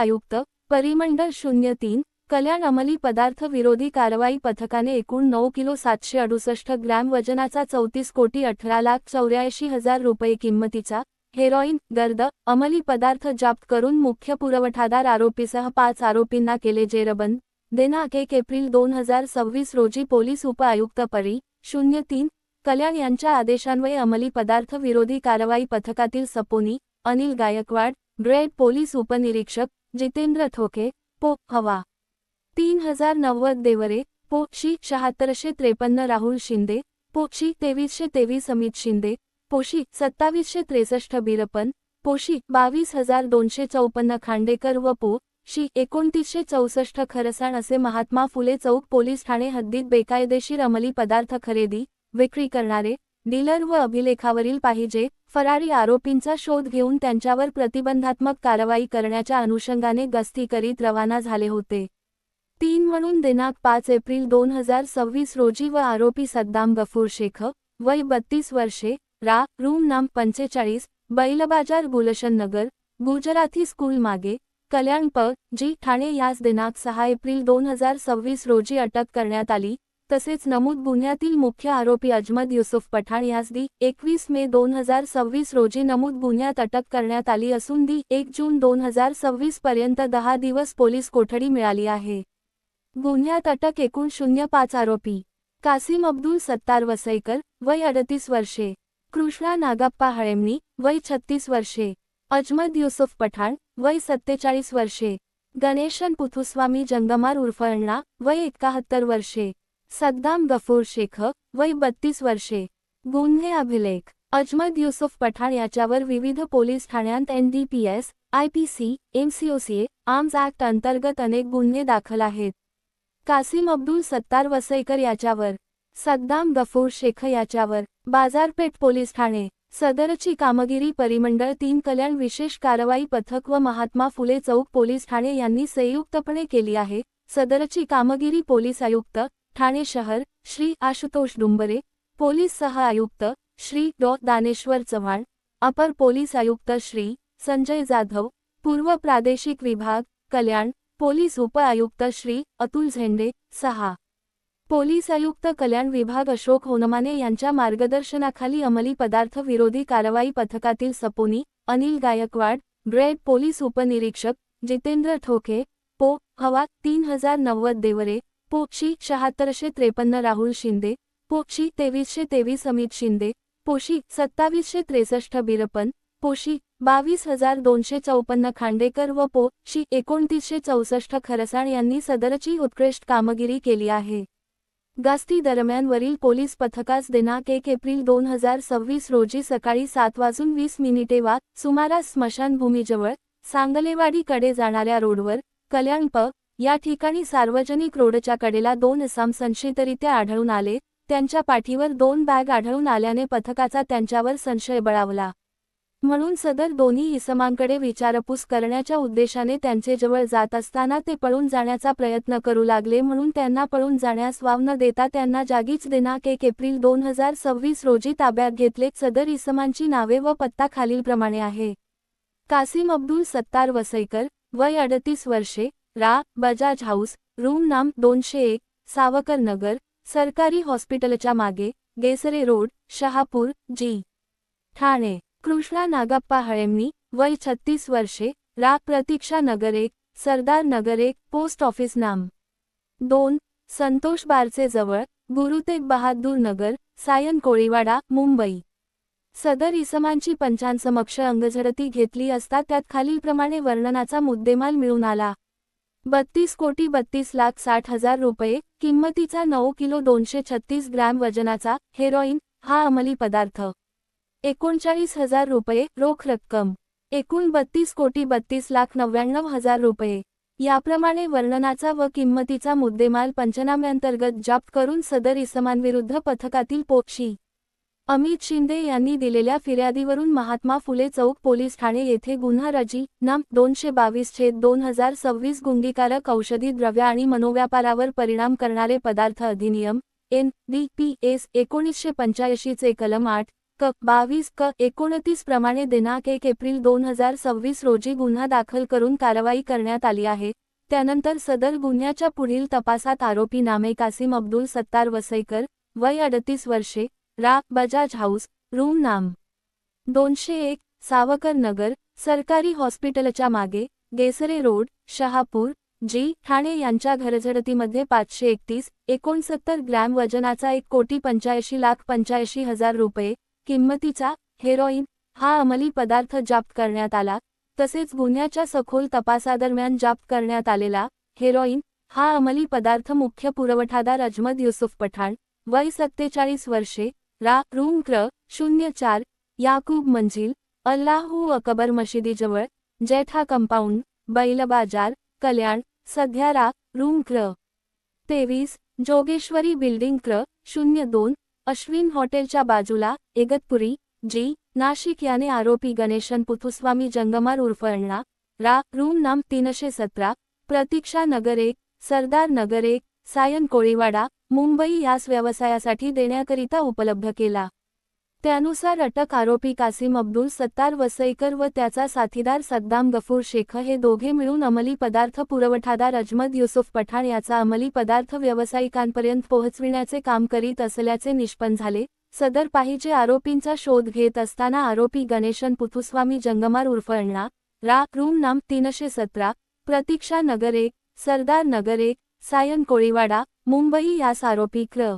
आयुक्त परिमंडळ 03 कल्याण अंमली पदार्थ विरोधी कारवाई पथकाने एकूण 9 किलो 768 ग्रॅम वजनाचा 34,18,84,000 रुपये किंमतीचा हेरॉईन गर्द अंमली पदार्थ जप्त करून मुख्य पुरवठादार आरोपीसह 5 आरोपींना केले जेरबंद। दिनांक 1 एप्रिल 2026 रोजी पोलीस उप-आयुक्त परी 03 कल्याण यांच्या आदेशान्वये अंमली पदार्थ विरोधी कारवाई पथकातील सपोनी अनिल गायकवाड ग्रेड पोलीस उपनिरीक्षक जितेंद्र ठोके पो हवा 3090 देवरे पो शी 7653 राहुल शिंदे पो शी 2323 अमित शिंदे पोशी 2763 बिरपन पोशी 22254 खांडेकर व पो शी 2964 खरसाण असे महात्मा फुले चौक पोलीस ठाणे हद्दीत बेकायदेशीर अंमली पदार्थ खरेदी विक्री करणारे डीलर व अभिलेखावरील पाहिजे फरारी आरोपींचा शोध घेऊन त्यांच्यावर प्रतिबंधात्मक कारवाई करण्याच्या अनुषंगाने गस्ती करीत रवाना झाले होते। 3 म्हणून दिनांक 5 एप्रिल 2026 रोजी व आरोपी सद्दाम गफूर शेख वय 32 वर्षे रा रूम नाम 45 बैलबाजार गुलशन नगर गुजराती स्कूल मागे कल्याण प जी ठाणे यास दिनांक 6 एप्रिल 2026 रोजी अटक करण्यात आली। तसेच नमूद गुन्ह्यातील मुख्य आरोपी अजमद युसुफ पठाण यास दि 21 मे 2026 रोजी नमूद गुन्ह्यात अटक करण्यात आली असून दि 1 जून 2026 पर्यंत 10 दिवस पोलीस कोठडी मिळाली आहे। गुन्ह्यात अटक एकूण 05 आरोपी कासिम अब्दुल सत्तार वसईकर वय 38 वर्षे कृष्णा नागप्पा हळेमनी वय 36 वर्षे अजमद युसुफ पठाण वय 47 वर्षे गणेशन पुथुस्वामी जंगमार उर्फ अण्णा वय 71 वर्षे सद्दाम गफूर शेख वय 32 वर्षे गुन्हे अभिलेख अजमद युसुफ पठाण याच्यावर विविध पोलीस ठाण्यांत NDPS, IPC, MCOCA, arms act अंतर्गत अनेक गुन्हे दाखल आहेत। कासिम अब्दुल सत्तार वसईकर याच्यावर सद्दाम गफूर शेख याच्यावर बाजारपेठ पोलीस ठाणे सदरची कामगिरी परिमंडळ 3 कल्याण विशेष कारवाई पथक व महात्मा फुले चौक पोलीस ठाणे यांनी संयुक्तपणे केली आहे। सदरची कामगिरी पोलीस आयुक्त ठाणे शहर श्री आशुतोष डुंबरे पोलीस सह आयुक्त श्री डॉ दानेश्वर चव्हाण अपर पोलीस आयुक्त श्री संजय जाधव पूर्व प्रादेशिक विभाग कल्याण पोलीस उप-आयुक्त श्री अतुल झेंडे 6 पोलीस आयुक्त कल्याण विभाग अशोक होनमाने यांच्या मार्गदर्शनाखाली अंमली पदार्थ विरोधी कारवाई पथकातील सपोनी अनिल गायकवाड ग्रेड पोलीस उपनिरीक्षक जितेंद्र ठोके पो हवा 3090 देवरे पो शी 7653 राहुल शिंदे पो शी 2323 अमित शिंदे पोशी 2763 बिरपन पोशी 22254 खांडेकर व पो शी 2964 खरसाण यांनी सदरची उत्कृष्ट कामगिरी केली आहे। गस्ती दरम्यान वरील पोलीस पथकास दिनांक 1 एप्रिल 2026 रोजी सकाळी 7:20 वा सुमारास स्मशानभूमीजवळ सांगलेवाडी कडे जाणाऱ्या रोडवर कल्याण प या ठिकाणी सार्वजनिक रोडच्या कडेला 2 इसम संशयितरित्या आढळून आले। त्यांच्या पाठीवर 2 बॅग आढळून आल्याने पथकाचा त्यांच्यावर संशय बळावला। म्हणून सदर दोन्ही इसमांकडे विचारपूस करण्याच्या उद्देशाने त्यांचे जवळ जात असताना ते पळून जाण्याचा प्रयत्न करू लागले। म्हणून त्यांना पळून जाण्यास वाव न देता त्यांना जागीच दिनांक 1 एप्रिल 2026 रोजी ताब्यात घेतले। सदर इसमांची नावे व पत्ता खालीलप्रमाणे आहे। कासिम अब्दुल सत्तार वसईकर वय 38 वर्षे रा बजाज हाऊस रूम नाम 201 सावकर नगर सरकारी हॉस्पिटलच्या मागे गेसरे रोड शहापूर जी ठाणे कृष्णा नागप्पा हळेमनी वय 36 वर्षे रा प्रतीक्षा नगर 1 सरदार नगर 1 पोस्ट ऑफिस नाम 2 संतोष बारचे जवळ गुरु तेग बहादूर नगर सायन कोळीवाडा मुंबई। सदर इसमांची पंचांसमक्ष अंगझडती घेतली असता त्यात खालीलप्रमाणे वर्णनाचा मुद्देमाल मिळून आला। 32,32,60,000 रुपये किंमतीचा 9 किलो 236 ग्रॅम वजनाचा हेरॉईन हा अंमली पदार्थ 39,000 रुपये रोख रक्कम एकूण 32,32,99,000 रुपये याप्रमाणे वर्णनाचा व किंमतीचा मुद्देमाल पंचनाम्यांतर्गत जप्त करून सदर इसमांविरुद्ध पथकातील पोक्षी अमित शिंदे यांनी दिलेल्या फिर्यादीवरून महात्मा फुले चौक पोलीस ठाणे येथे गुन्हा रजी नाम 222/2026 गुंगीकारक औषधी द्रव्य आणि मनोव्यापारावर परिणाम करणारे पदार्थ अधिनियम NDPS 1985 चे कलम 8 क. 22 क. 29 प्रमाणे दिनांक 1 एप्रिल 2026 रोजी गुन्हा दाखल करून कारवाई करण्यात आली आहे. त्यानंतर सदर गुन्ह्याच्या पुढील तपासात आरोपी नामे कासिम अब्दुल सत्तार वसईकर, वय 38 वर्षे, रा. बजाज हाऊस, रूम नाम 201, सावकर नगर, सरकारी हॉस्पिटलच्या मागे, गेसरे रोड, शहापूर, जी. ठाणे यांच्या घरझडतीमध्ये 531.69 ग्रॅम वजनाचा 1,85,85,000 रुपये किंमतीचा हेरॉईन हा अंमली पदार्थ जप्त करण्यात आला. तसेच गुन्ह्याच्या सखोल तपासादरम्यान जप्त करण्यात आलेला हेरॉईन हा अंमली पदार्थ मुख्य पुरवठादार अजमद युसुफ पठाण, वय 47 वर्षे, रा. रूम क्र. 04, याकूब मंजिल, अल्लाहू अकबर मशिदीजवळ, जेठा कंपाऊंड, बैलबाजार, कल्याण, सध्या रा. रूम क्र. 23, जोगेश्वरी बिल्डिंग क्र. 02, अश्विन हॉटेलच्या बाजूला, इगतपुरी, जी. नाशिक याने आरोपी गणेशन पुथुस्वामी जंगमार उर्फ अण्णा, रा. रूम नाम 317, प्रतीक्षा नगर 1, सरदार नगर 1, सायन कोळीवाडा, मुंबई यास व्यवसायासाठी देण्याकरिता उपलब्ध केला. त्यानुसार अटक आरोपी कासिम अब्दुल सत्तार वसईकर व त्याचा साथीदार सद्दाम गफूर शेख हे दोघे मिळून अंमली पदार्थ पुरवठादार अजमद युसुफ पठाण याचा अंमली पदार्थ व्यावसायिकांपर्यंत पोहोचविण्याचे काम करीत असल्याचे निष्पन्न झाले. सदर पाहिजे आरोपींचा शोध घेत असताना आरोपी गणेशन पुथुस्वामी जंगमार उर्फ अण्णा, रा. रूम नाम 317, प्रतीक्षा नगर 1, सरदार नगर 1, सायन कोळीवाडा, मुंबई यास आरोपी क्र.